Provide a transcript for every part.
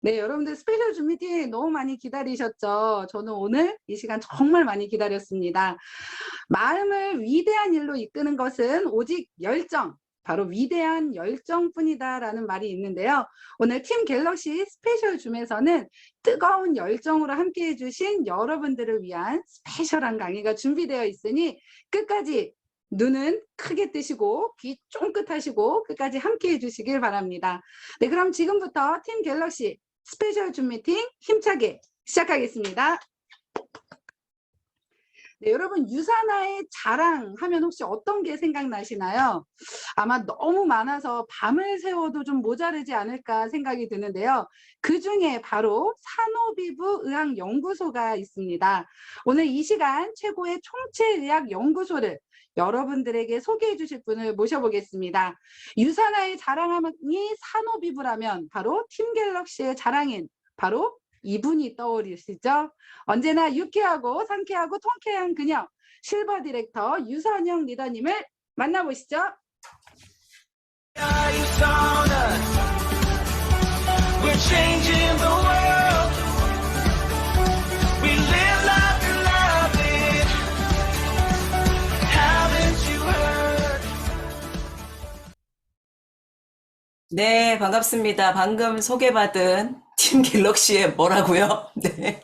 네, 여러분들 스페셜 줌 미팅 너무 많이 기다리셨죠? 저는 오늘 이 시간 정말 많이 기다렸습니다. 마음을 위대한 일로 이끄는 것은 오직 열정, 바로 위대한 열정뿐이다라는 말이 있는데요. 오늘 팀 갤럭시 스페셜 줌에서는 뜨거운 열정으로 함께해 주신 여러분들을 위한 스페셜한 강의가 준비되어 있으니 끝까지 눈은 크게 뜨시고 귀 쫑긋 하시고 끝까지 함께해 주시길 바랍니다. 네, 그럼 지금부터 팀 갤럭시 스페셜 줌 미팅 힘차게 시작하겠습니다. 네, 여러분 유산화의 자랑 하면 혹시 어떤 게 생각나시나요? 아마 너무 많아서 밤을 새워도 좀 모자르지 않을까 생각이 드는데요. 그 중에 바로 산호비부의학연구소가 있습니다. 오늘 이 시간 최고의 총체의학연구소를 여러분들에게 소개해 주실 분을 모셔보겠습니다. 유산화의 자랑하니 산호비부라면 바로 팀 갤럭시의 자랑인 바로 이분이 떠오르시죠? 언제나 유쾌하고 상쾌하고 통쾌한 그녀 실버 디렉터 유선영 리더님을 만나보시죠. 네, 반갑습니다. 방금 소개받은 팀 갤럭시의 뭐라고요? 네.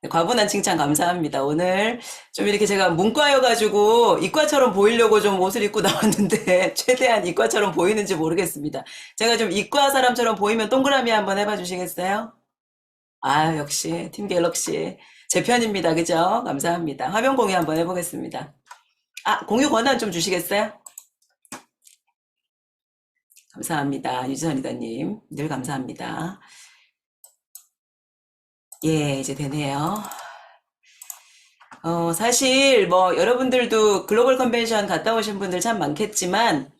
과분한 칭찬 감사합니다. 오늘 좀 이렇게 제가 문과여가지고 이과처럼 보이려고 좀 옷을 입고 나왔는데 최대한 이과처럼 보이는지 모르겠습니다. 제가 좀 이과 사람처럼 보이면 동그라미 한번 해봐 주시겠어요? 아, 역시 팀 갤럭시 제 편입니다. 그죠? 감사합니다. 화면 공유 한번 해보겠습니다. 아, 공유 권한 좀 주시겠어요? 감사합니다. 유지선 리더님. 늘 감사합니다. 예, 이제 되네요. 사실 뭐 여러분들도 글로벌 컨벤션 갔다 오신 분들 참 많겠지만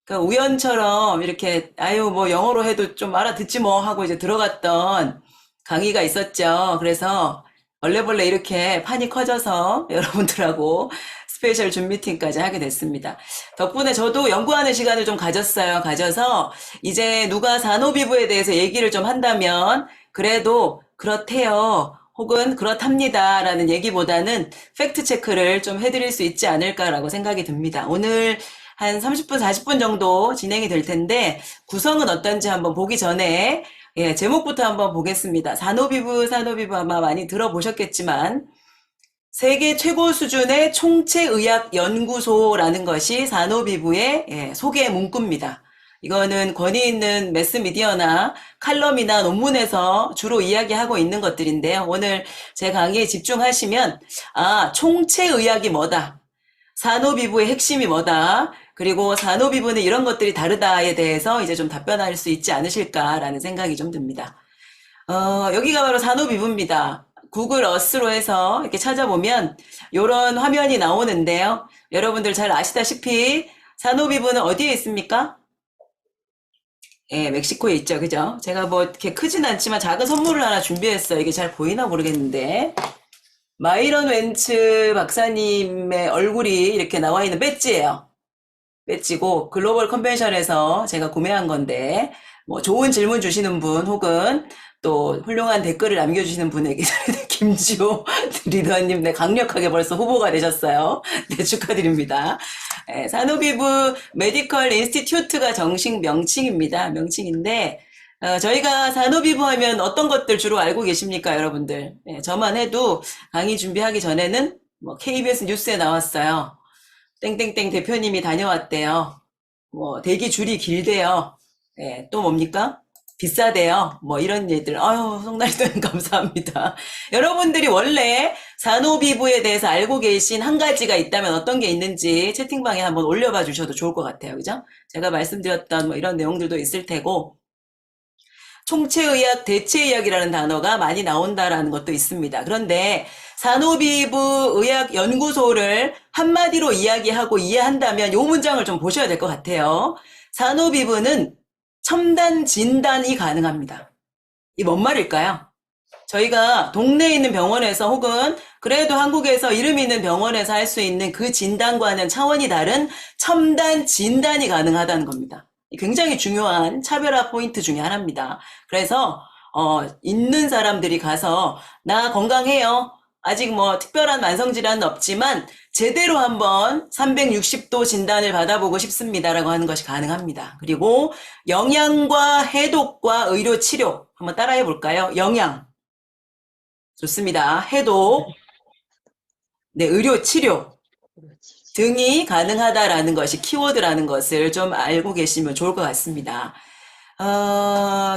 그 우연처럼 이렇게 아유 뭐 영어로 해도 좀 알아듣지 뭐 하고 이제 들어갔던 강의가 있었죠. 그래서 원래벌레 이렇게 판이 커져서 여러분들하고 스페셜 줌 미팅까지 하게 됐습니다. 덕분에 저도 연구하는 시간을 좀 가졌어요. 가져서 이제 누가 산호비부에 대해서 얘기를 좀 한다면 그래도 그렇대요. 혹은 그렇답니다. 라는 얘기보다는 팩트 체크를 좀 해드릴 수 있지 않을까라고 생각이 듭니다. 오늘 한 30분, 40분 정도 진행이 될 텐데 구성은 어떤지 한번 보기 전에 예, 제목부터 한번 보겠습니다. 산호비부 아마 많이 들어보셨겠지만 세계 최고 수준의 총체의학연구소라는 것이 산호비부의 예, 소개 문구입니다. 이거는 권위 있는 매스미디어나 칼럼이나 논문에서 주로 이야기하고 있는 것들인데요. 오늘 제 강의에 집중하시면 아, 총체의학이 뭐다. 산호비부의 핵심이 뭐다. 그리고 산호비부는 이런 것들이 다르다에 대해서 이제 좀 답변할 수 있지 않으실까라는 생각이 좀 듭니다. 여기가 바로 산호비부입니다. 구글 어스로 해서 이렇게 찾아보면 이런 화면이 나오는데요. 여러분들 잘 아시다시피 산호비부는 어디에 있습니까? 예, 멕시코에 있죠. 그죠? 제가 뭐 이렇게 크진 않지만 작은 선물을 하나 준비했어요. 이게 잘 보이나 모르겠는데. 마이런 웬츠 박사님의 얼굴이 이렇게 나와 있는 배지예요. 배지고 글로벌 컨벤션에서 제가 구매한 건데 뭐 좋은 질문 주시는 분 혹은 또 훌륭한 댓글을 남겨주시는 분에게 김지호 리더님 네, 강력하게 벌써 후보가 되셨어요. 네, 축하드립니다. 네, 산호비부 메디컬 인스티튜트가 정식 명칭입니다. 명칭인데 저희가 산호비부 하면 어떤 것들 주로 알고 계십니까, 여러분들? 네, 저만 해도 강의 준비하기 전에는 뭐 KBS 뉴스에 나왔어요. 땡땡땡 대표님이 다녀왔대요. 뭐 대기 줄이 길대요. 네, 또 뭡니까? 비싸대요. 뭐 이런 얘들. 아유, 송나리도님 감사합니다. 여러분들이 원래 산호비부에 대해서 알고 계신 한 가지가 있다면 어떤 게 있는지 채팅방에 한번 올려봐 주셔도 좋을 것 같아요. 그죠? 제가 말씀드렸던 뭐 이런 내용들도 있을 테고 총체의학, 대체의학이라는 단어가 많이 나온다라는 것도 있습니다. 그런데 산호비부 의학연구소를 한마디로 이야기하고 이해한다면 이 문장을 좀 보셔야 될 것 같아요. 산호비부는 첨단 진단이 가능합니다. 이 뭔 말일까요? 저희가 동네에 있는 병원에서 혹은 그래도 한국에서 이름 있는 병원에서 할 수 있는 그 진단과는 차원이 다른 첨단 진단이 가능하다는 겁니다. 굉장히 중요한 차별화 포인트 중에 하나입니다. 그래서 있는 사람들이 가서 나 건강해요. 아직 뭐 특별한 만성질환은 없지만 제대로 한번 360도 진단을 받아보고 싶습니다라고 하는 것이 가능합니다. 그리고 영양과 해독과 의료 치료 한번 따라해 볼까요? 영양 좋습니다. 해독, 네, 의료 치료 등이 가능하다라는 것이 키워드라는 것을 좀 알고 계시면 좋을 것 같습니다.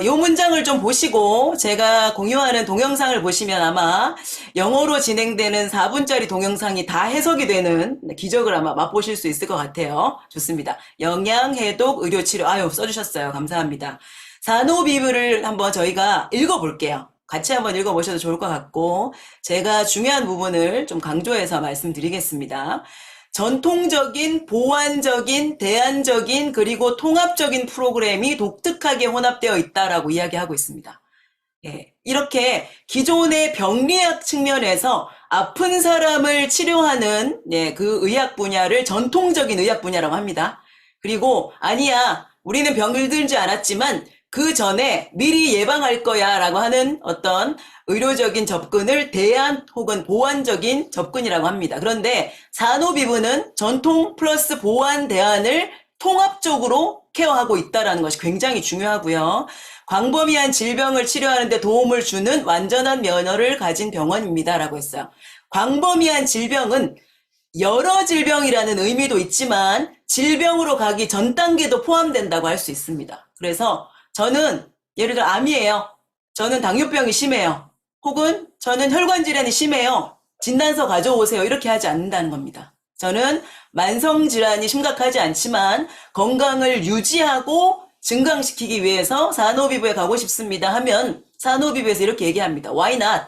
요 문장을 좀 보시고 제가 공유하는 동영상을 보시면 아마 영어로 진행되는 4분짜리 동영상이 다 해석이 되는 기적을 아마 맛보실 수 있을 것 같아요. 좋습니다. 영양, 해독, 의료치료. 아유, 써주셨어요. 감사합니다. 산호비브를 한번 저희가 읽어볼게요. 같이 한번 읽어보셔도 좋을 것 같고 제가 중요한 부분을 좀 강조해서 말씀드리겠습니다. 전통적인, 보완적인, 대안적인, 그리고 통합적인 프로그램이 독특하게 혼합되어 있다라고 이야기하고 있습니다. 예, 이렇게 기존의 병리학 측면에서 아픈 사람을 치료하는 그 의학 분야를 전통적인 의학 분야라고 합니다. 그리고 아니야, 우리는 병을 들지 않았지만 그 전에 미리 예방할 거야 라고 하는 어떤 의료적인 접근을 대안 혹은 보완적인 접근이라고 합니다. 그런데 산호비브는 전통 플러스 보완 대안을 통합적으로 케어하고 있다는 것이 굉장히 중요하고요. 광범위한 질병을 치료하는 데 도움을 주는 완전한 면허를 가진 병원입니다라고 했어요. 광범위한 질병은 여러 질병이라는 의미도 있지만 질병으로 가기 전 단계도 포함된다고 할 수 있습니다. 그래서 저는 예를 들어 암이에요. 저는 당뇨병이 심해요. 혹은 저는 혈관 질환이 심해요. 진단서 가져오세요. 이렇게 하지 않는다는 겁니다. 저는 만성 질환이 심각하지 않지만 건강을 유지하고 증강시키기 위해서 산호비브에 가고 싶습니다 하면 산호비브에서 이렇게 얘기합니다. Why not?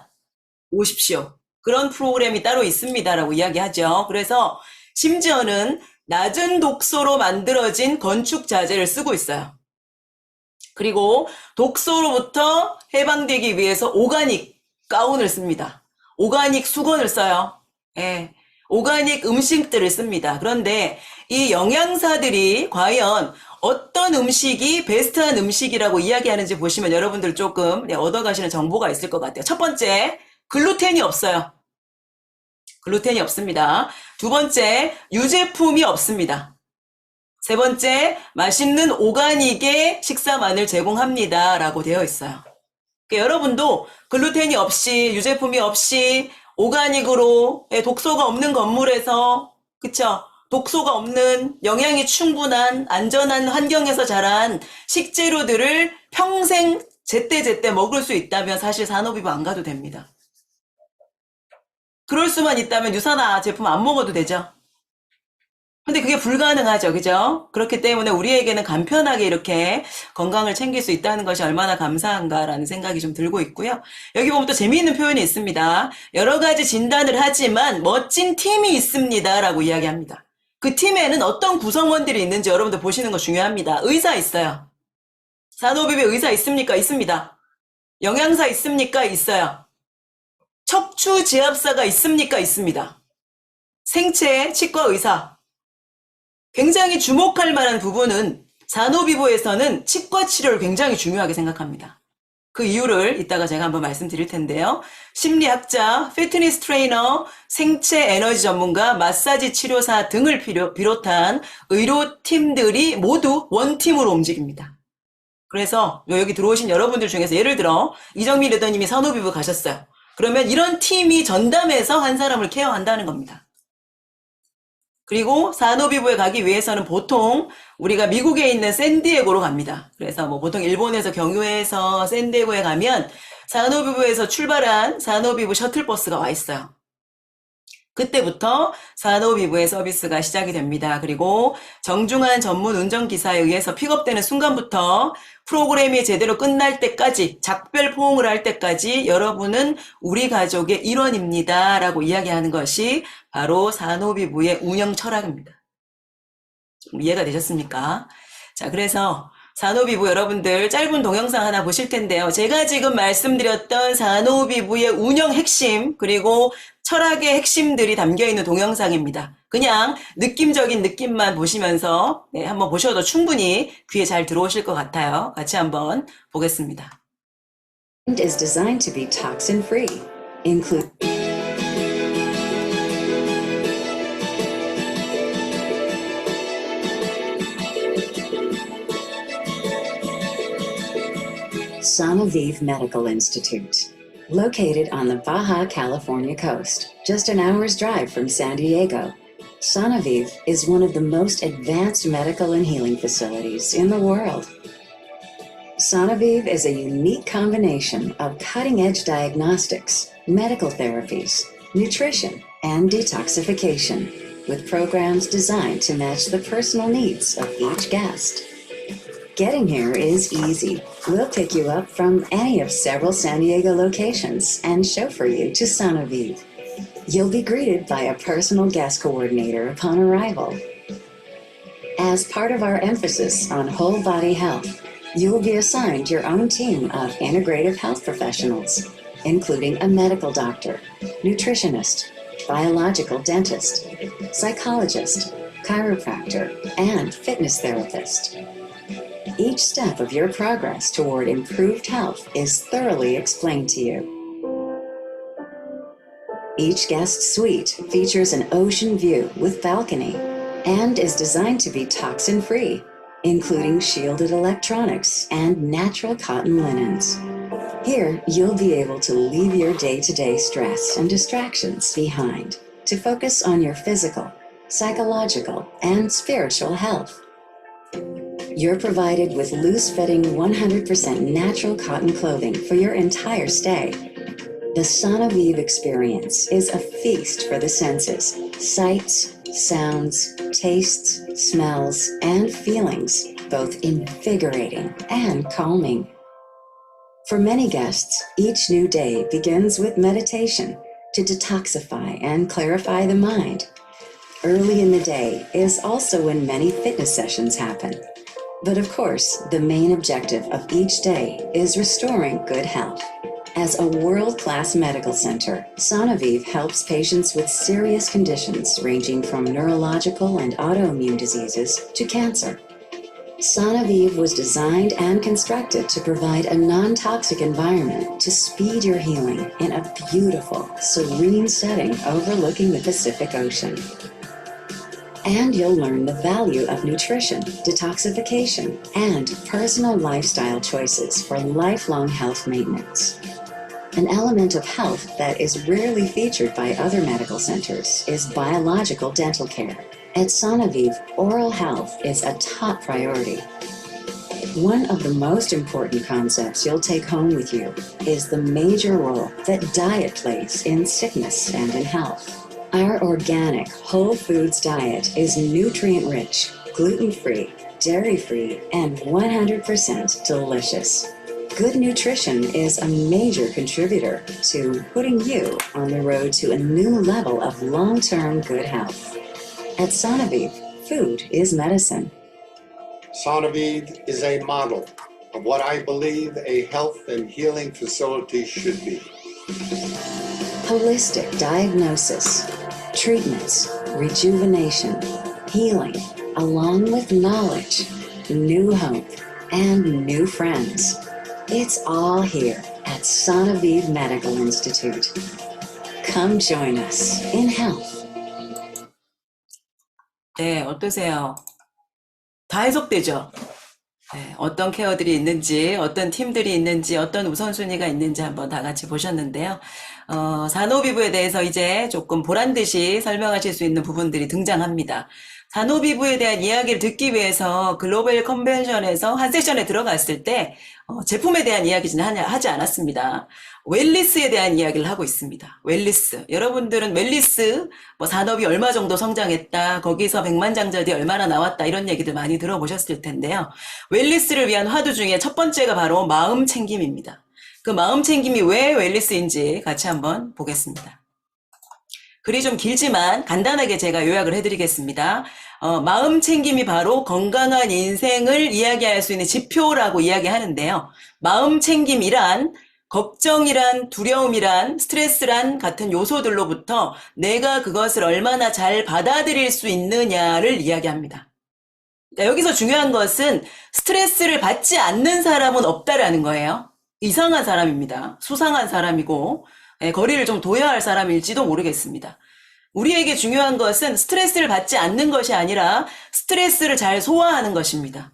오십시오. 그런 프로그램이 따로 있습니다라고 이야기하죠. 그래서 심지어는 낮은 독소로 만들어진 건축 자재를 쓰고 있어요. 그리고 독소로부터 해방되기 위해서 오가닉 가운을 씁니다. 오가닉 수건을 써요. 예, 오가닉 음식들을 씁니다. 그런데 이 영양사들이 과연 어떤 음식이 베스트한 음식이라고 이야기하는지 보시면 여러분들 조금 얻어가시는 정보가 있을 것 같아요. 첫 번째, 글루텐이 없어요. 글루텐이 없습니다. 두 번째, 유제품이 없습니다. 세 번째, 맛있는 오가닉의 식사만을 제공합니다. 라고 되어 있어요. 그러니까 여러분도 글루텐이 없이, 유제품이 없이, 오가닉으로, 독소가 없는 건물에서, 그쵸? 독소가 없는, 영양이 충분한, 안전한 환경에서 자란 식재료들을 평생 제때제때 먹을 수 있다면 사실 산호비브 안 가도 됩니다. 그럴 수만 있다면 유산화 제품 안 먹어도 되죠. 근데 그게 불가능하죠. 그죠? 그렇기 때문에 우리에게는 간편하게 이렇게 건강을 챙길 수 있다는 것이 얼마나 감사한가라는 생각이 좀 들고 있고요. 여기 보면 또 재미있는 표현이 있습니다. 여러 가지 진단을 하지만 멋진 팀이 있습니다. 라고 이야기합니다. 그 팀에는 어떤 구성원들이 있는지 여러분들 보시는 거 중요합니다. 의사 있어요. 산호비브에 의사 있습니까? 있습니다. 영양사 있습니까? 있어요. 척추지압사가 있습니까? 있습니다. 생체 치과 의사. 굉장히 주목할 만한 부분은 산호비브에서는 치과 치료를 굉장히 중요하게 생각합니다. 그 이유를 이따가 제가 한번 말씀드릴 텐데요. 심리학자, 피트니스 트레이너, 생체 에너지 전문가, 마사지 치료사 등을 비롯한 의료팀들이 모두 원팀으로 움직입니다. 그래서 여기 들어오신 여러분들 중에서 예를 들어 이정민 리더님이 산호비브 가셨어요. 그러면 이런 팀이 전담해서 한 사람을 케어한다는 겁니다. 그리고 산호비브에 가기 위해서는 보통 우리가 미국에 있는 샌디에고로 갑니다. 그래서 뭐 보통 일본에서 경유해서 샌디에고에 가면 산호비브에서 출발한 산호비브 셔틀버스가 와 있어요. 그때부터 산호비브의 서비스가 시작이 됩니다. 그리고 정중한 전문 운전기사에 의해서 픽업되는 순간부터 프로그램이 제대로 끝날 때까지 작별 포옹을 할 때까지 여러분은 우리 가족의 일원입니다. 라고 이야기하는 것이 바로 산호비브의 운영 철학입니다. 좀 이해가 되셨습니까? 자, 그래서 산호비브 여러분들 짧은 동영상 하나 보실 텐데요. 제가 지금 말씀드렸던 산호비브의 운영 핵심 그리고 철학의 핵심들이 담겨 있는 동영상입니다. 그냥 느낌적인 느낌만 보시면서 네, 한번 보셔도 충분히 귀에 잘 들어오실 것 같아요. 같이 한번 보겠습니다. is designed to be toxin-free, include Sonavive Medical Institute. Located on the Baja California coast, just an hour's drive from San Diego, Sonavive is one of the most advanced medical and healing facilities in the world. Sonavive is a unique combination of cutting-edge diagnostics, medical therapies, nutrition, and detoxification, with programs designed to match the personal needs of each guest. Getting here is easy. We'll pick you up from any of several San Diego locations and chauffeur you to Sonavive. You'll be greeted by a personal guest coordinator upon arrival. As part of our emphasis on whole body health, you will be assigned your own team of integrative health professionals, including a medical doctor, nutritionist, biological dentist, psychologist, chiropractor, and fitness therapist. Each step of your progress toward improved health is thoroughly explained to you. Each guest suite features an ocean view with balcony and is designed to be toxin-free, including shielded electronics and natural cotton linens. Here, you'll be able to leave your day-to-day stress and distractions behind to focus on your physical, psychological, and spiritual health. You're provided with loose-fitting 100% natural cotton clothing for your entire stay. The Sonavive experience is a feast for the senses. Sights, sounds, tastes, smells, and feelings, both invigorating and calming. For many guests, each new day begins with meditation to detoxify and clarify the mind. Early in the day is also when many fitness sessions happen. But of course, the main objective of each day is restoring good health. As a world-class medical center, Sonavive helps patients with serious conditions ranging from neurological and autoimmune diseases to cancer. Sonavive was designed and constructed to provide a non-toxic environment to speed your healing in a beautiful, serene setting overlooking the Pacific Ocean. And you'll learn the value of nutrition, detoxification, and personal lifestyle choices for lifelong health maintenance. An element of health that is rarely featured by other medical centers is biological dental care. At Sonavive, oral health is a top priority. One of the most important concepts you'll take home with you is the major role that diet plays in sickness and in health. Our organic, whole foods diet is nutrient-rich, gluten-free, dairy-free, and 100% delicious. Good nutrition is a major contributor to putting you on the road to a new level of long-term good health. At Sonavive, food is medicine. Sonavive is a model of what I believe a health and healing facility should be. Holistic diagnosis, treatments, rejuvenation, healing, along with knowledge, new hope, and new friends. It's all here at Sonavive Medical Institute. Come join us in health. 네, 어떠세요? 다 해석되죠? 네, 어떤 케어들이 있는지, 어떤 팀들이 있는지, 어떤 우선순위가 있는지 한번 다 같이 보셨는데요. 사노비브에 대해서 이제 조금 보란듯이 설명하실 수 있는 부분들이 등장합니다. 사노비브에 대한 이야기를 듣기 위해서 글로벌 컨벤션에서 한 세션에 들어갔을 때 제품에 대한 이야기는 하지 않았습니다. 웰리스에 대한 이야기를 하고 있습니다. 웰리스. 여러분들은 웰리스, 산업이 얼마 정도 성장했다, 거기서 백만장자들이 얼마나 나왔다, 이런 얘기들 많이 들어보셨을 텐데요. 웰리스를 위한 화두 중에 첫 번째가 바로 마음 챙김입니다. 그 마음 챙김이 왜 웰리스인지 같이 한번 보겠습니다. 글이 좀 길지만 간단하게 제가 요약을 해드리겠습니다. 마음 챙김이 바로 건강한 인생을 이야기할 수 있는 지표라고 이야기하는데요. 마음 챙김이란 걱정이란, 두려움이란, 스트레스란 같은 요소들로부터 내가 그것을 얼마나 잘 받아들일 수 있느냐를 이야기합니다. 그러니까 여기서 중요한 것은 스트레스를 받지 않는 사람은 없다라는 거예요. 이상한 사람입니다. 수상한 사람이고 거리를 좀 둬야 할 사람일지도 모르겠습니다. 우리에게 중요한 것은 스트레스를 받지 않는 것이 아니라 스트레스를 잘 소화하는 것입니다.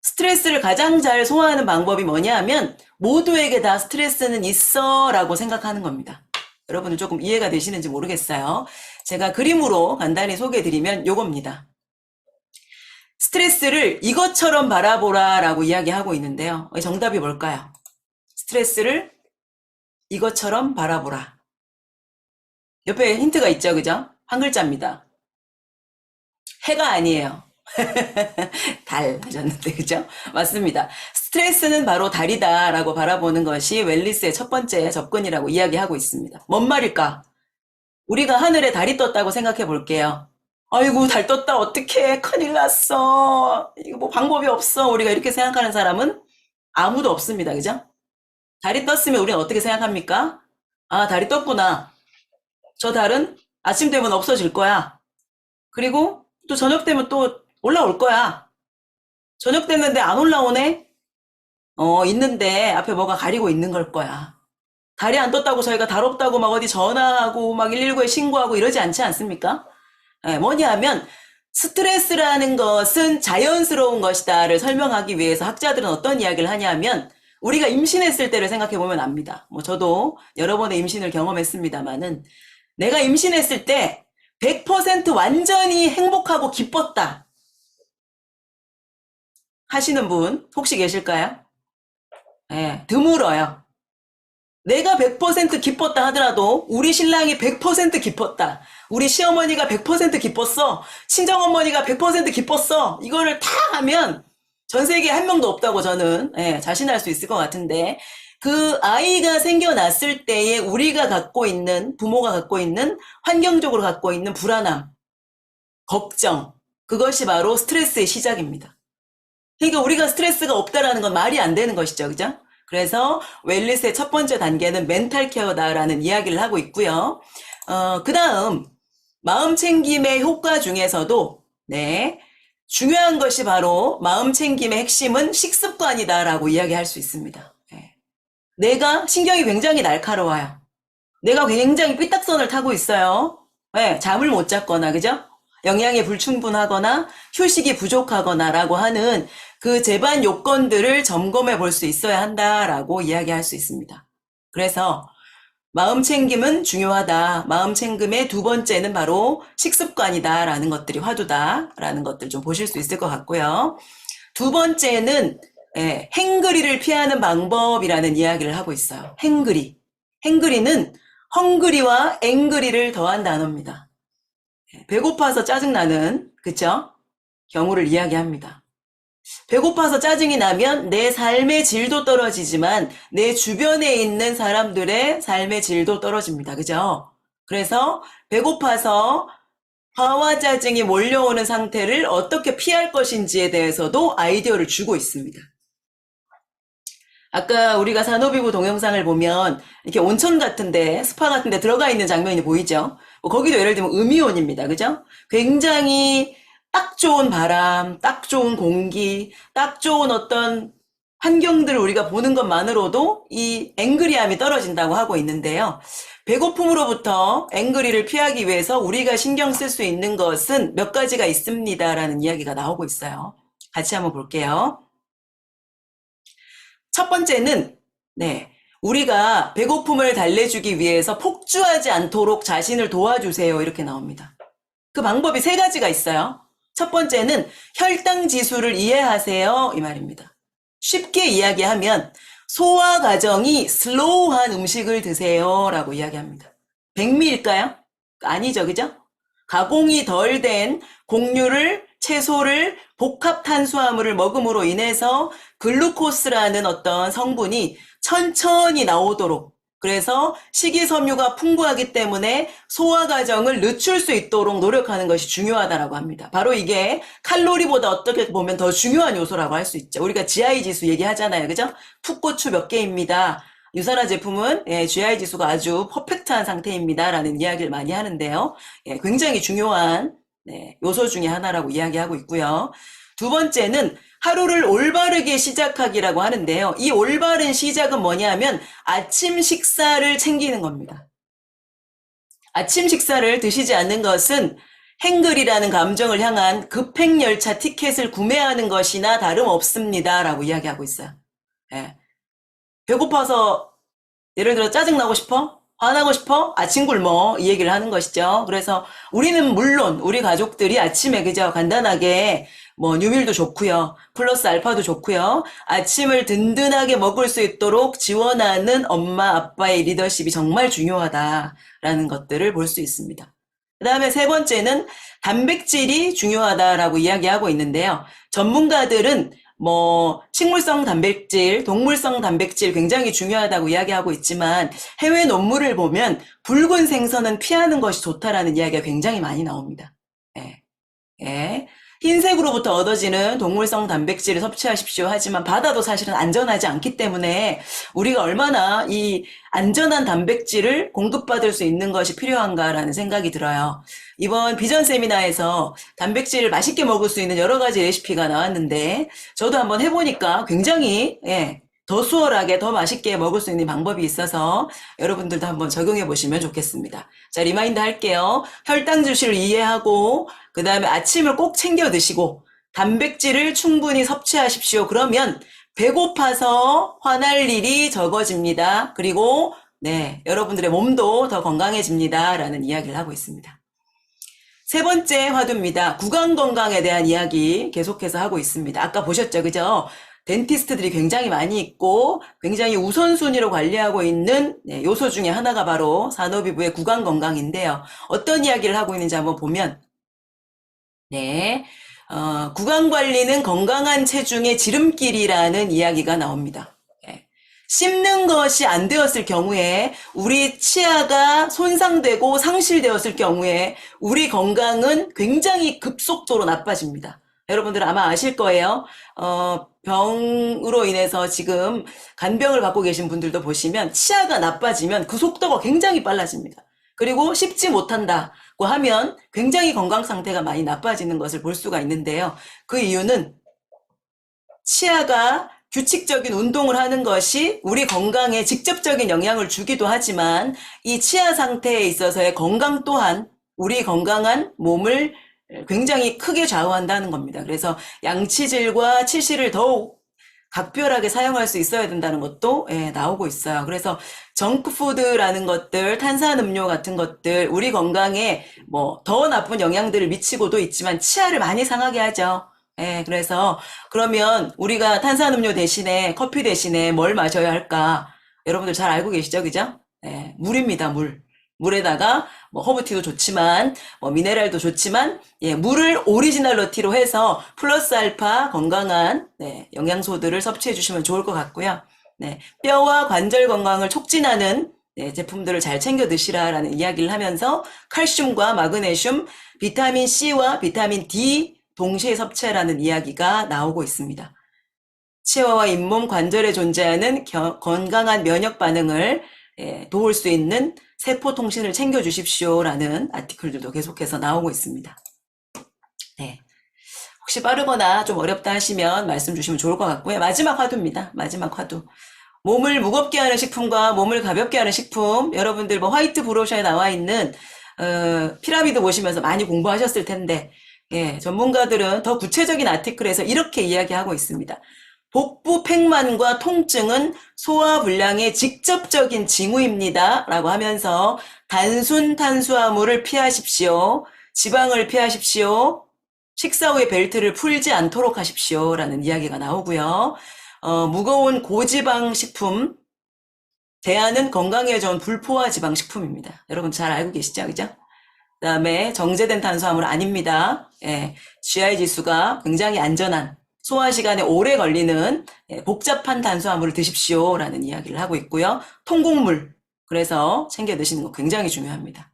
스트레스를 가장 잘 소화하는 방법이 뭐냐 하면 모두에게 다 스트레스는 있어 라고 생각하는 겁니다. 여러분은 조금 이해가 되시는지 모르겠어요. 제가 그림으로 간단히 소개해드리면 요겁니다. 스트레스를 이것처럼 바라보라 라고 이야기하고 있는데요. 정답이 뭘까요? 스트레스를 이것처럼 바라보라. 옆에 힌트가 있죠, 그죠? 한 글자입니다. 해가 아니에요. 달 하셨는데, 그죠? 맞습니다. 스트레스는 바로 달이다 라고 바라보는 것이 웰리스의 첫 번째 접근이라고 이야기하고 있습니다. 뭔 말일까? 우리가 하늘에 달이 떴다고 생각해 볼게요. 아이고, 달 떴다. 어떡해. 큰일 났어. 이거 뭐 방법이 없어. 우리가 이렇게 생각하는 사람은 아무도 없습니다. 그죠? 달이 떴으면 우리는 어떻게 생각합니까? 아, 달이 떴구나. 저 달은 아침 되면 없어질 거야. 그리고 또 저녁 되면 또 올라올 거야. 저녁 됐는데 안 올라오네? 있는데 앞에 뭐가 가리고 있는 걸 거야. 달이 안 떴다고 저희가 달 없다고 막 어디 전화하고 막 119에 신고하고 이러지 않지 않습니까? 뭐냐 하면 스트레스라는 것은 자연스러운 것이다를 설명하기 위해서 학자들은 어떤 이야기를 하냐면 우리가 임신했을 때를 생각해 보면 압니다. 뭐 저도 여러 번의 임신을 경험했습니다만은 내가 임신했을 때 100% 완전히 행복하고 기뻤다 하시는 분 혹시 계실까요? 드물어요. 내가 100% 기뻤다 하더라도 우리 신랑이 100% 기뻤다. 우리 시어머니가 100% 기뻤어. 친정어머니가 100% 기뻤어. 이거를 다 하면 전 세계에 한 명도 없다고 저는 자신할 수 있을 것 같은데 그 아이가 생겨났을 때에 우리가 갖고 있는 부모가 갖고 있는 환경적으로 갖고 있는 불안함, 걱정 그것이 바로 스트레스의 시작입니다. 그러니까 우리가 스트레스가 없다라는 건 말이 안 되는 것이죠. 그죠? 그래서 웰리스의 첫 번째 단계는 멘탈 케어다라는 이야기를 하고 있고요. 그 다음 마음 챙김의 효과 중에서도 중요한 것이 바로 마음 챙김의 핵심은 식습관이다라고 이야기할 수 있습니다. 내가 신경이 굉장히 날카로워요. 내가 굉장히 삐딱선을 타고 있어요. 잠을 못 잤거나 그죠? 영양이 불충분하거나 휴식이 부족하거나라고 하는 그 재반 요건들을 점검해 볼 수 있어야 한다라고 이야기할 수 있습니다. 그래서 마음 챙김은 중요하다. 마음 챙김의 두 번째는 바로 식습관이다라는 것들이 화두다라는 것들 좀 보실 수 있을 것 같고요. 두 번째는 행그리를 피하는 방법이라는 이야기를 하고 있어요. 행그리. 행그리는 헝그리와 앵그리를 더한 단어입니다. 배고파서 짜증나는 그쵸? 경우를 이야기합니다. 배고파서 짜증이 나면 내 삶의 질도 떨어지지만 내 주변에 있는 사람들의 삶의 질도 떨어집니다. 그죠? 그래서 배고파서 화와 짜증이 몰려오는 상태를 어떻게 피할 것인지에 대해서도 아이디어를 주고 있습니다. 아까 우리가 산호비구 동영상을 보면 이렇게 온천 같은데 스파 같은데 들어가 있는 장면이 보이죠? 거기도 예를 들면 음이온입니다. 그죠? 굉장히 딱 좋은 바람, 딱 좋은 공기, 딱 좋은 어떤 환경들을 우리가 보는 것만으로도 이 앵그리함이 떨어진다고 하고 있는데요. 배고픔으로부터 앵그리를 피하기 위해서 우리가 신경 쓸 수 있는 것은 몇 가지가 있습니다라는 이야기가 나오고 있어요. 같이 한번 볼게요. 첫 번째는 우리가 배고픔을 달래주기 위해서 폭주하지 않도록 자신을 도와주세요. 이렇게 나옵니다. 그 방법이 세 가지가 있어요. 첫 번째는 혈당 지수를 이해하세요. 이 말입니다. 쉽게 이야기하면 소화 과정이 슬로우한 음식을 드세요. 라고 이야기합니다. 백미일까요? 아니죠. 그죠? 가공이 덜 된 곡류를, 채소를, 복합 탄수화물을 먹음으로 인해서 글루코스라는 어떤 성분이 천천히 나오도록 그래서 식이섬유가 풍부하기 때문에 소화 과정을 늦출 수 있도록 노력하는 것이 중요하다라고 합니다. 바로 이게 칼로리보다 어떻게 보면 더 중요한 요소라고 할 수 있죠. 우리가 GI 지수 얘기하잖아요. 그죠? 풋고추 몇 개입니다. 유산화 제품은 GI 지수가 아주 퍼펙트한 상태입니다라는 이야기를 많이 하는데요. 굉장히 중요한 요소 중에 하나라고 이야기하고 있고요. 두 번째는 하루를 올바르게 시작하기라고 하는데요. 이 올바른 시작은 뭐냐면 아침 식사를 챙기는 겁니다. 아침 식사를 드시지 않는 것은 행글이라는 감정을 향한 급행열차 티켓을 구매하는 것이나 다름없습니다. 라고 이야기하고 있어요. 배고파서 예를 들어 짜증나고 싶어? 화나고 싶어? 아침 굶어. 이 얘기를 하는 것이죠. 그래서 우리는 물론 우리 가족들이 아침에 그저 간단하게 뉴밀도 좋고요. 플러스 알파도 좋고요. 아침을 든든하게 먹을 수 있도록 지원하는 엄마, 아빠의 리더십이 정말 중요하다라는 것들을 볼 수 있습니다. 그 다음에 세 번째는 단백질이 중요하다라고 이야기하고 있는데요. 전문가들은 식물성 단백질, 동물성 단백질 굉장히 중요하다고 이야기하고 있지만 해외 논문을 보면 붉은 생선은 피하는 것이 좋다라는 이야기가 굉장히 많이 나옵니다. 흰색으로부터 얻어지는 동물성 단백질을 섭취하십시오. 하지만 바다도 사실은 안전하지 않기 때문에 우리가 얼마나 이 안전한 단백질을 공급받을 수 있는 것이 필요한가라는 생각이 들어요. 이번 비전 세미나에서 단백질을 맛있게 먹을 수 있는 여러 가지 레시피가 나왔는데 저도 한번 해보니까 굉장히 더 수월하게 더 맛있게 먹을 수 있는 방법이 있어서 여러분들도 한번 적용해 보시면 좋겠습니다. 자, 리마인드 할게요. 혈당 주시를 이해하고 그 다음에 아침을 꼭 챙겨 드시고 단백질을 충분히 섭취하십시오. 그러면 배고파서 화날 일이 적어집니다. 그리고 여러분들의 몸도 더 건강해집니다. 라는 이야기를 하고 있습니다. 세 번째 화두입니다. 구강 건강에 대한 이야기 계속해서 하고 있습니다. 아까 보셨죠? 그죠? 덴티스트들이 굉장히 많이 있고 굉장히 우선순위로 관리하고 있는 요소 중에 하나가 바로 산후비부의 구강 건강인데요. 어떤 이야기를 하고 있는지 한번 보면 구강 관리는 건강한 체중의 지름길이라는 이야기가 나옵니다. 씹는 것이 안 되었을 경우에 우리 치아가 손상되고 상실되었을 경우에 우리 건강은 굉장히 급속도로 나빠집니다. 여러분들 아마 아실 거예요. 병으로 인해서 지금 간병을 받고 계신 분들도 보시면 치아가 나빠지면 그 속도가 굉장히 빨라집니다. 그리고 씹지 못한다고 하면 굉장히 건강 상태가 많이 나빠지는 것을 볼 수가 있는데요. 그 이유는 치아가 규칙적인 운동을 하는 것이 우리 건강에 직접적인 영향을 주기도 하지만 이 치아 상태에 있어서의 건강 또한 우리 건강한 몸을 굉장히 크게 좌우한다는 겁니다. 그래서 양치질과 치실을 더욱 각별하게 사용할 수 있어야 된다는 것도 나오고 있어요. 그래서 정크푸드라는 것들, 탄산음료 같은 것들 우리 건강에 더 나쁜 영향들을 미치고도 있지만 치아를 많이 상하게 하죠. 그래서 그러면 우리가 탄산음료 대신에 커피 대신에 뭘 마셔야 할까? 여러분들 잘 알고 계시죠? 그죠? 물입니다. 물에다가 허브티도 좋지만 미네랄도 좋지만 물을 오리지널 티로 해서 플러스 알파 건강한 영양소들을 섭취해 주시면 좋을 것 같고요. 뼈와 관절 건강을 촉진하는 제품들을 잘 챙겨 드시라라는 이야기를 하면서 칼슘과 마그네슘, 비타민 C와 비타민 D 동시에 섭취하라는 이야기가 나오고 있습니다. 치아와 잇몸 관절에 존재하는 건강한 면역 반응을 도울 수 있는 세포 통신을 챙겨 주십시오라는 아티클들도 계속해서 나오고 있습니다. 혹시 빠르거나 좀 어렵다 하시면 말씀 주시면 좋을 것 같고요. 마지막 화두입니다. 마지막 화두. 몸을 무겁게 하는 식품과 몸을 가볍게 하는 식품. 여러분들 화이트 브로셔에 나와 있는 피라미드 보시면서 많이 공부하셨을 텐데 전문가들은 더 구체적인 아티클에서 이렇게 이야기하고 있습니다. 복부 팽만과 통증은 소화불량의 직접적인 징후입니다. 라고 하면서 단순 탄수화물을 피하십시오. 지방을 피하십시오. 식사 후에 벨트를 풀지 않도록 하십시오. 라는 이야기가 나오고요. 무거운 고지방 식품, 대안은 건강에 좋은 불포화 지방 식품입니다. 여러분 잘 알고 계시죠? 그죠? 그 다음에 정제된 탄수화물 아닙니다. GI 지수가 굉장히 안전한 소화 시간에 오래 걸리는 복잡한 탄수화물을 드십시오라는 이야기를 하고 있고요. 통곡물, 그래서 챙겨 드시는 거 굉장히 중요합니다.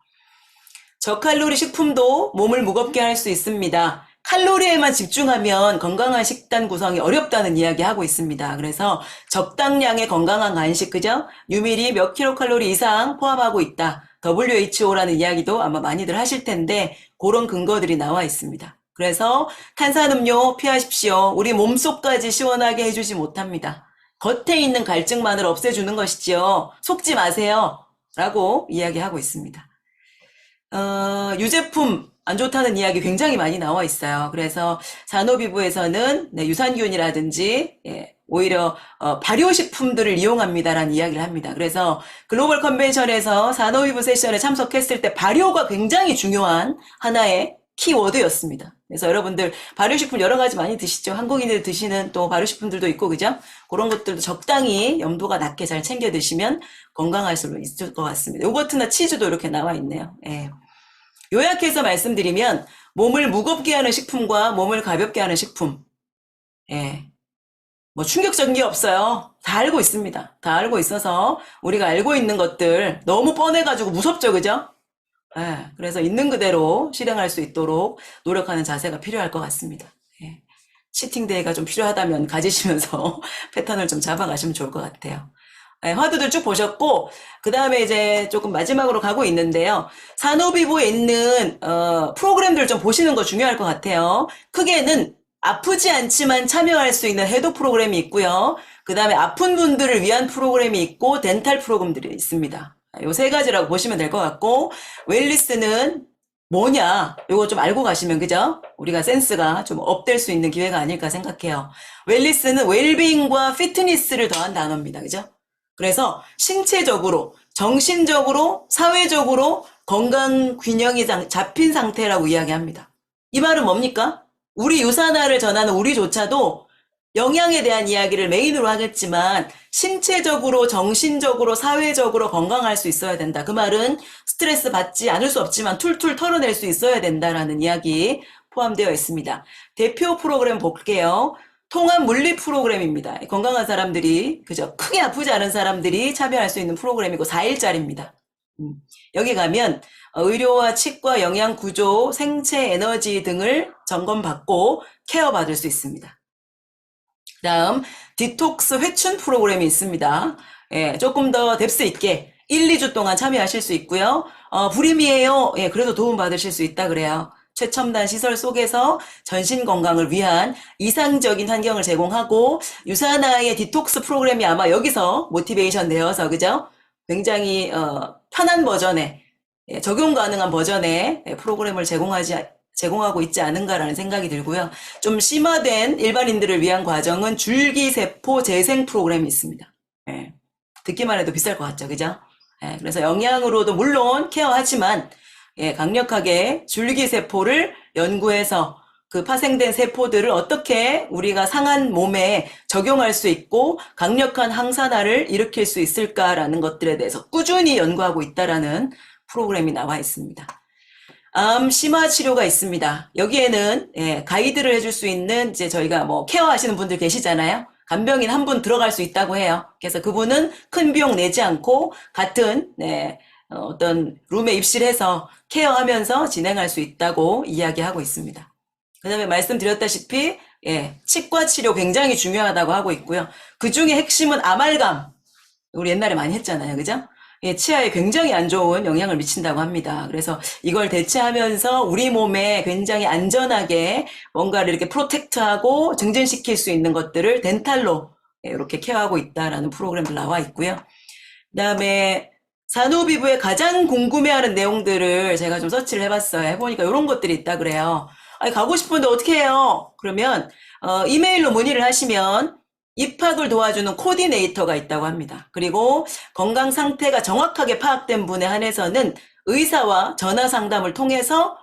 저칼로리 식품도 몸을 무겁게 할 수 있습니다. 칼로리에만 집중하면 건강한 식단 구성이 어렵다는 이야기 하고 있습니다. 그래서 적당량의 건강한 간식, 그죠? 유밀히 몇 킬로칼로리 이상 포함하고 있다. WHO라는 이야기도 아마 많이들 하실 텐데 그런 근거들이 나와 있습니다. 그래서 탄산음료 피하십시오. 우리 몸속까지 시원하게 해주지 못합니다. 겉에 있는 갈증만을 없애주는 것이지요. 속지 마세요. 라고 이야기하고 있습니다. 유제품 안 좋다는 이야기 굉장히 많이 나와 있어요. 그래서 산호비부에서는 유산균이라든지 오히려 발효식품들을 이용합니다라는 이야기를 합니다. 그래서 글로벌 컨벤션에서 산호비부 세션에 참석했을 때 발효가 굉장히 중요한 하나의 키워드였습니다. 그래서 여러분들 발효식품 여러 가지 많이 드시죠. 한국인들 드시는 또 발효식품들도 있고, 그죠? 그런 것들도 적당히 염도가 낮게 잘 챙겨 드시면 건강할 수 있을 것 같습니다. 요거트나 치즈도 이렇게 나와 있네요. 예. 요약해서 말씀드리면 몸을 무겁게 하는 식품과 몸을 가볍게 하는 식품. 예. 뭐 충격적인 게 없어요. 다 알고 있습니다. 다 알고 있어서 우리가 알고 있는 것들 너무 뻔해가지고 무섭죠, 그죠? 예. 그래서 있는 그대로 실행할 수 있도록 노력하는 자세가 필요할 것 같습니다. 예. 치팅데이가 좀 필요하다면 가지시면서 패턴을 좀 잡아가시면 좋을 것 같아요. 네, 화두들 쭉 보셨고, 그 다음에 이제 조금 마지막으로 가고 있는데요. 산호비부에 있는, 프로그램들 좀 보시는 거 중요할 것 같아요. 크게는 아프지 않지만 참여할 수 있는 해독 프로그램이 있고요. 그 다음에 아픈 분들을 위한 프로그램이 있고, 덴탈 프로그램들이 있습니다. 요 세 가지라고 보시면 될 것 같고, 웰리스는 뭐냐, 요거 좀 알고 가시면, 그죠? 우리가 센스가 좀 업될 수 있는 기회가 아닐까 생각해요. 웰리스는 웰빙과 피트니스를 더한 단어입니다. 그죠? 그래서 신체적으로, 정신적으로, 사회적으로 건강 균형이 잡힌 상태라고 이야기합니다. 이 말은 뭡니까? 우리 유산화를 전하는 우리조차도 영양에 대한 이야기를 메인으로 하겠지만 신체적으로, 정신적으로, 사회적으로 건강할 수 있어야 된다. 그 말은 스트레스 받지 않을 수 없지만 툴툴 털어낼 수 있어야 된다라는 이야기 포함되어 있습니다. 대표 프로그램 볼게요. 통합 물리 프로그램입니다. 건강한 사람들이, 그죠? 크게 아프지 않은 사람들이 참여할 수 있는 프로그램이고 4일짜리입니다. 여기 가면 의료와 치과, 영양 구조, 생체 에너지 등을 점검받고 케어받을 수 있습니다. 다음 디톡스 회춘 프로그램이 있습니다. 예, 조금 더 뎁스 있게 1, 2주 동안 참여하실 수 있고요. 불임이에요. 예, 그래도 도움 받으실 수 있다 그래요. 최첨단 시설 속에서 전신 건강을 위한 이상적인 환경을 제공하고 유산화의 디톡스 프로그램이 아마 여기서 모티베이션 되어서, 그죠? 굉장히 편한 버전의, 적용 가능한 버전의 프로그램을 제공하고 있지 않은가라는 생각이 들고요. 좀 심화된 일반인들을 위한 과정은 줄기세포 재생 프로그램이 있습니다. 예, 듣기만 해도 비쌀 것 같죠, 그죠? 예, 그래서 영양으로도 물론 케어하지만 강력하게 줄기세포를 연구해서 그 파생된 세포들을 어떻게 우리가 상한 몸에 적용할 수 있고 강력한 항산화를 일으킬 수 있을까라는 것들에 대해서 꾸준히 연구하고 있다라는 프로그램이 나와 있습니다. 암 심화 치료가 있습니다. 여기에는 가이드를 해줄 수 있는 이제 저희가 뭐 케어하시는 분들 계시잖아요. 간병인 한 분 들어갈 수 있다고 해요. 그래서 그분은 큰 비용 내지 않고 같은 어떤 룸에 입실을 해서 케어하면서 진행할 수 있다고 이야기하고 있습니다. 그 다음에 말씀드렸다시피 치과 치료 굉장히 중요하다고 하고 있고요. 그 중에 핵심은 아말감. 우리 옛날에 많이 했잖아요. 그죠? 치아에 굉장히 안 좋은 영향을 미친다고 합니다. 그래서 이걸 대체하면서 우리 몸에 굉장히 안전하게 뭔가를 이렇게 프로텍트하고 증진시킬 수 있는 것들을 덴탈로 이렇게 케어하고 있다라는 프로그램도 나와 있고요. 그 다음에 산호비부에 가장 궁금해하는 내용들을 제가 좀 서치를 해봤어요. 해보니까 이런 것들이 있다 그래요. 아니, 가고 싶은데 어떻게 해요? 그러면 이메일로 문의를 하시면 입학을 도와주는 코디네이터가 있다고 합니다. 그리고 건강 상태가 정확하게 파악된 분에 한해서는 의사와 전화 상담을 통해서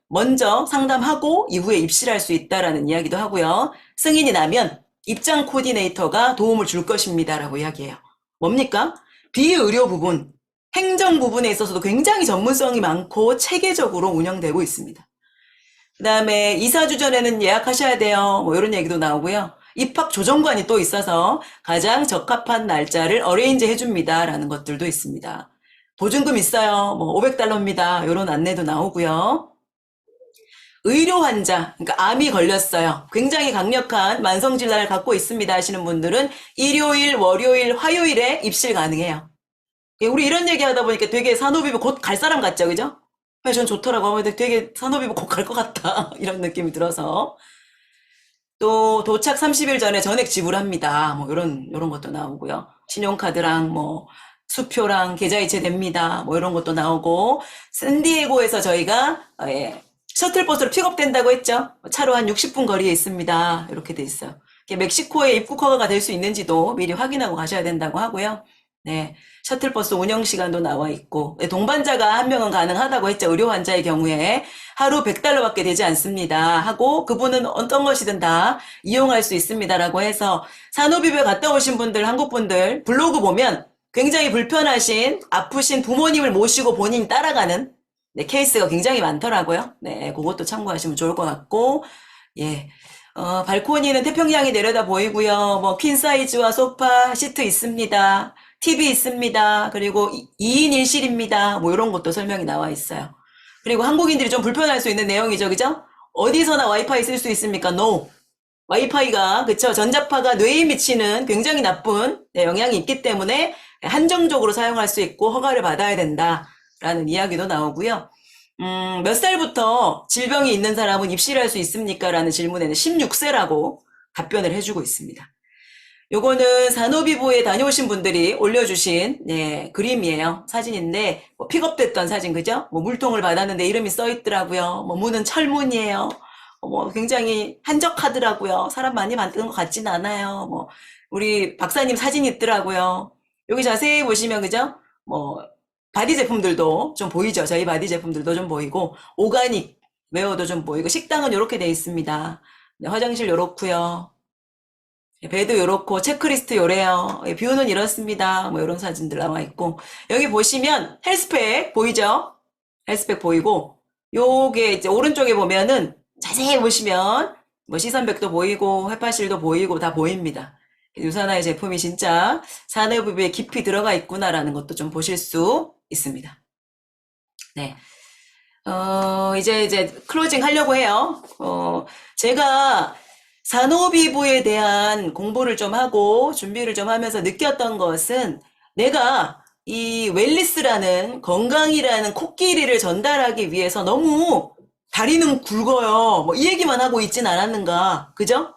먼저 상담하고 이후에 입실할 수 있다라는 이야기도 하고요. 승인이 나면 입장 코디네이터가 도움을 줄 것입니다라고 이야기해요. 뭡니까? 비의료 부분, 행정 부분에 있어서도 굉장히 전문성이 많고 체계적으로 운영되고 있습니다. 그 다음에 2-4주 전에는 예약하셔야 돼요. 뭐 이런 얘기도 나오고요. 입학 조정관이 또 있어서 가장 적합한 날짜를 어레인지 해줍니다. 라는 것들도 있습니다. 보증금 있어요. 뭐 $500입니다. 이런 안내도 나오고요. 의료 환자, 그러니까 암이 걸렸어요. 굉장히 강력한 만성질환을 갖고 있습니다 하시는 분들은 일요일, 월요일, 화요일에 입실 가능해요. 우리 이런 얘기 하다 보니까 되게 산후비부 곧 갈 사람 같죠, 그죠? 전 좋더라고. 되게 산후비부 곧 갈 것 같다. 이런 느낌이 들어서. 또 도착 30일 전에 전액 지불합니다. 뭐 이런 것도 나오고요. 신용카드랑 뭐 수표랑 계좌이체 됩니다. 뭐 이런 것도 나오고 샌디에고에서 저희가 셔틀버스로 픽업된다고 했죠. 차로 한 60분 거리에 있습니다. 이렇게 돼 있어요. 멕시코에 입국 허가가 될 수 있는지도 미리 확인하고 가셔야 된다고 하고요. 네, 셔틀버스 운영 시간도 나와 있고 동반자가 한 명은 가능하다고 했죠. 의료 환자의 경우에 하루 100달러밖에 되지 않습니다 하고 그분은 어떤 것이든 다 이용할 수 있습니다라고 해서 산후비부에 갔다 오신 분들, 한국 분들 블로그 보면 굉장히 불편하신 아프신 부모님을 모시고 본인이 따라가는 케이스가 굉장히 많더라고요. 네, 그것도 참고하시면 좋을 것 같고, 예. 발코니는 태평양이 내려다 보이고요. 뭐 퀸 사이즈와 소파, 시트 있습니다. TV 있습니다. 그리고 2인 1실입니다. 뭐 이런 것도 설명이 나와 있어요. 그리고 한국인들이 좀 불편할 수 있는 내용이죠. 그죠? 어디서나 와이파이 쓸 수 있습니까? No. 와이파이가, 그쵸? 전자파가 뇌에 미치는 굉장히 나쁜 영향이 있기 때문에 한정적으로 사용할 수 있고 허가를 받아야 된다라는 이야기도 나오고요. 몇 살부터 질병이 있는 사람은 입실할 수 있습니까? 라는 질문에는 16세라고 답변을 해주고 있습니다. 요거는 산후비부에 다녀오신 분들이 올려주신 그림이에요. 사진인데 뭐 픽업됐던 사진, 그죠? 뭐 물통을 받았는데 이름이 써있더라고요. 뭐 문은 철문이에요. 뭐 굉장히 한적하더라고요. 사람 많이 만드는 것 같진 않아요. 뭐 우리 박사님 사진 있더라고요. 여기 자세히 보시면, 그죠? 뭐 바디 제품들도 좀 보이죠? 저희 바디 제품들도 좀 보이고 오가닉 웨어도 좀 보이고 식당은 이렇게 돼 있습니다. 네, 화장실 요렇고요. 베드 요렇고 체크리스트 요래요. 뷰는 이렇습니다. 뭐 이런 사진들 나와 있고 여기 보시면 헬스팩 보이죠? 헬스팩 보이고 요게 이제 오른쪽에 보면은 자세히 보시면 뭐 시선백도 보이고 해파실도 보이고 다 보입니다. 유산화의 제품이 진짜 산후비부에 깊이 들어가 있구나라는 것도 좀 보실 수 있습니다. 네. 이제 클로징 하려고 해요. 제가 산후비부에 대한 공부를 좀 하고 준비를 좀 하면서 느꼈던 것은 내가 이 웰리스라는 건강이라는 코끼리를 전달하기 위해서 너무 다리는 굵어요. 뭐 이 얘기만 하고 있진 않았는가. 그죠?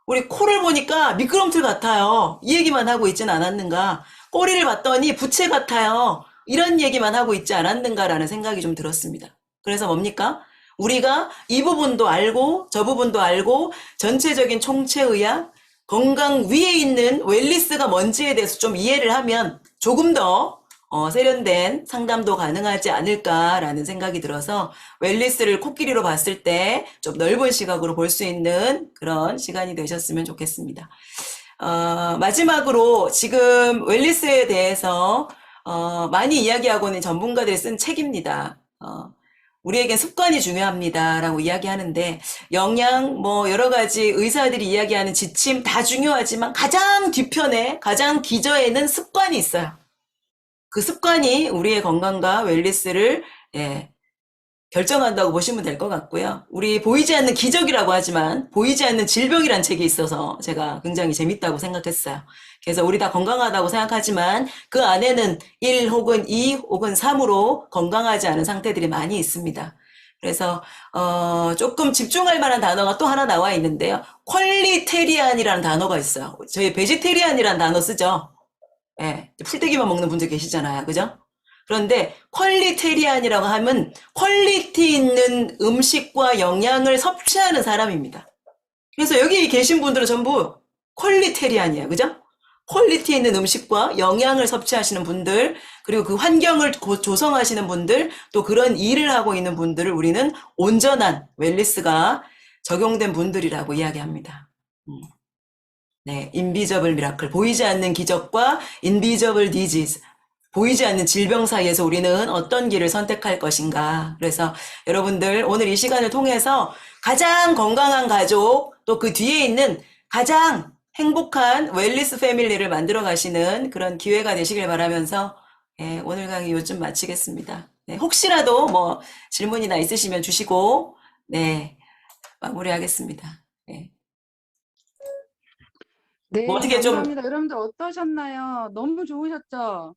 우리 코를 보니까 미끄럼틀 같아요. 이 얘기만 하고 있진 않았는가. 꼬리를 봤더니 부채 같아요. 이런 얘기만 하고 있지 않았는가라는 생각이 좀 들었습니다. 그래서 뭡니까? 우리가 이 부분도 알고 저 부분도 알고 전체적인 총체의학, 건강 위에 있는 웰리스가 뭔지에 대해서 좀 이해를 하면 조금 더 세련된 상담도 가능하지 않을까라는 생각이 들어서 웰리스를 코끼리로 봤을 때 좀 넓은 시각으로 볼 수 있는 그런 시간이 되셨으면 좋겠습니다. 마지막으로 지금 웰리스에 대해서 많이 이야기하고 있는 전문가들이 쓴 책입니다. 우리에겐 습관이 중요합니다라고 이야기하는데 영양 뭐 여러 가지 의사들이 이야기하는 지침 다 중요하지만 가장 뒤편에 가장 기저에는 습관이 있어요. 그 습관이 우리의 건강과 웰리스를 결정한다고 보시면 될 것 같고요. 우리 보이지 않는 기적이라고 하지만 보이지 않는 질병이란 책이 있어서 제가 굉장히 재밌다고 생각했어요. 그래서 우리 다 건강하다고 생각하지만 그 안에는 1 혹은 2 혹은 3으로 건강하지 않은 상태들이 많이 있습니다. 그래서 조금 집중할 만한 단어가 또 하나 나와 있는데요. 퀄리테리안이라는 단어가 있어요. 저희 베지테리안이라는 단어 쓰죠. 풀떼기만 먹는 분들 계시잖아요. 그죠? 그런데 퀄리테리안이라고 하면 퀄리티 있는 음식과 영양을 섭취하는 사람입니다. 그래서 여기 계신 분들은 전부 퀄리테리안이에요. 그죠? 퀄리티 있는 음식과 영양을 섭취하시는 분들, 그리고 그 환경을 조성하시는 분들, 또 그런 일을 하고 있는 분들을 우리는 온전한 웰리스가 적용된 분들이라고 이야기합니다. 네, 인비저블 미라클, 보이지 않는 기적과 인비저블 디지즈, 보이지 않는 질병 사이에서 우리는 어떤 길을 선택할 것인가. 그래서 여러분들 오늘 이 시간을 통해서 가장 건강한 가족, 또 그 뒤에 있는 가장 행복한 웰리스 패밀리를 만들어 가시는 그런 기회가 되시길 바라면서 오늘 강의 요즘 마치겠습니다. 네, 혹시라도 뭐 질문이나 있으시면 주시고 네, 마무리하겠습니다. 네. 네, 뭐 어떻게 좀 감사합니다. 여러분들 어떠셨나요? 너무 좋으셨죠?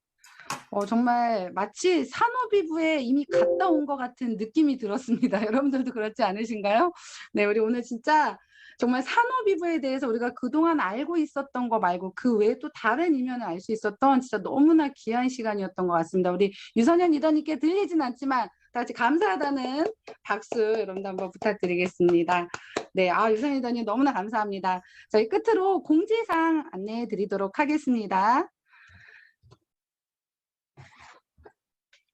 정말 마치 산후비부에 이미 갔다 온 것 같은 느낌이 들었습니다. 여러분들도 그렇지 않으신가요? 네, 우리 오늘 진짜 정말 산후비부에 대해서 우리가 그동안 알고 있었던 거 말고 그 외에 또 다른 이면을 알 수 있었던 진짜 너무나 귀한 시간이었던 것 같습니다. 우리 유선현 리더님께 들리진 않지만 다 같이 감사하다는 박수 여러분들 한번 부탁드리겠습니다. 네, 유선현 리더님 너무나 감사합니다. 저희 끝으로 공지사항 안내해 드리도록 하겠습니다.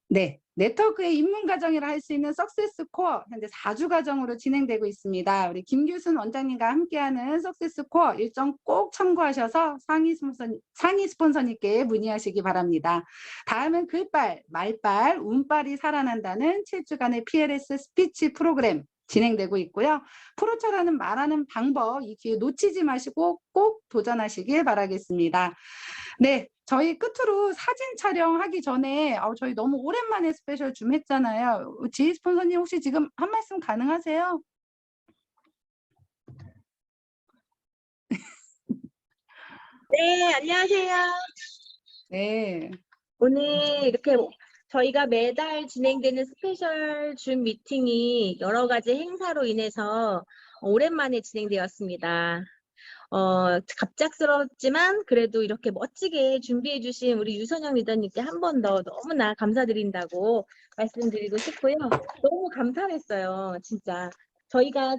네, 네트워크의 입문 과정이라 할 수 있는 석세스 코어 현재 4주 과정으로 진행되고 있습니다. 우리 김규순 원장님과 함께하는 석세스 코어 일정 꼭 참고하셔서 상위 스폰서님께 문의하시기 바랍니다. 다음은 글빨, 말빨, 운빨이 살아난다는 7주간의 PLS 스피치 프로그램 진행되고 있고요. 프로처라는 말하는 방법 이 기회 놓치지 마시고 꼭 도전하시길 바라겠습니다. 네, 저희 끝으로 사진 촬영하기 전에 저희 너무 오랜만에 스페셜 줌 했잖아요. 지희 스폰서님 혹시 지금 한 말씀 가능하세요? 네, 안녕하세요. 네. 오늘 이렇게 저희가 매달 진행되는 스페셜 줌 미팅이 여러 가지 행사로 인해서 오랜만에 진행되었습니다. 갑작스럽지만 그래도 이렇게 멋지게 준비해 주신 우리 유선영 리더님께 한 번 더 너무나 감사드린다고 말씀드리고 싶고요. 너무 감사했어요, 진짜. 저희가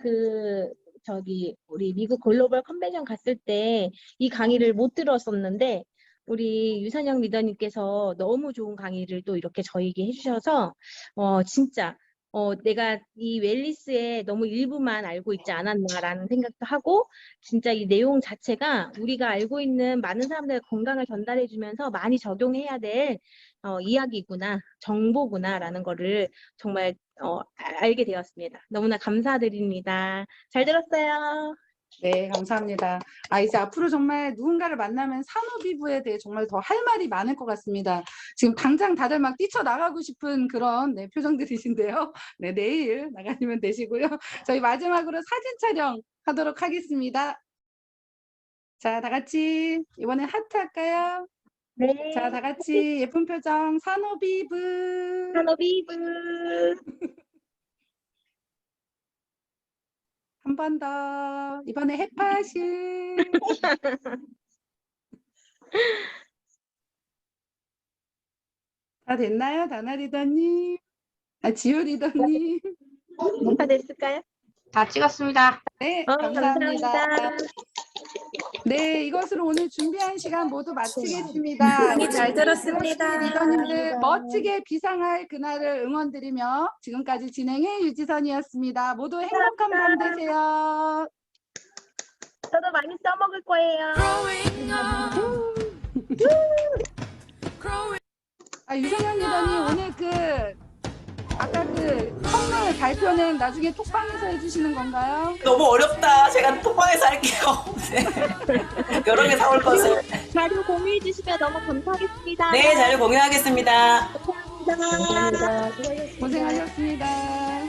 우리 미국 글로벌 컨벤션 갔을 때 이 강의를 못 들었었는데 우리 유선영 리더님께서 너무 좋은 강의를 또 이렇게 저희에게 해주셔서 진짜 내가 이 웰리스의 너무 일부만 알고 있지 않았나라는 생각도 하고 진짜 이 내용 자체가 우리가 알고 있는 많은 사람들의 건강을 전달해주면서 많이 적용해야 될 이야기구나, 정보구나라는 거를 정말 알게 되었습니다. 너무나 감사드립니다. 잘 들었어요. 네, 감사합니다. 이제 앞으로 정말 누군가를 만나면 산후비부에 대해 정말 더 할 말이 많을 것 같습니다. 지금 당장 다들 막 뛰쳐나가고 싶은 그런 표정들이신데요. 네, 내일 나가시면 되시고요. 저희 마지막으로 사진 촬영 하도록 하겠습니다. 자, 다 같이 이번엔 하트 할까요? 네. 자, 다 같이 예쁜 표정 산후비부. 산호비브. 한 번 더. 이번에 해파실. 다 됐나요? 다나 리더님? 지효 리더님? 다 됐을까요? 다 찍었습니다. 네, 감사합니다. 감사합니다. 네, 이것으로 오늘 준비한 시간 모두 마치겠습니다. 잘 들었습니다. 리더님들 멋지게 비상할 그날을 응원드리며 지금까지 진행의 유지선이었습니다. 모두 행복한 밤 되세요. 저도 많이 써먹을 거예요. 유성현 리더님 오늘 아까 선물 발표는 나중에 톡방에서 해주시는 건가요? 너무 어렵다. 제가 톡방에서 할게요. 네. 여러 개 사올 것을. 자료 공유해 주시면 너무 감사하겠습니다. 네, 자료 공유하겠습니다. 감사합니다. 고생하셨습니다.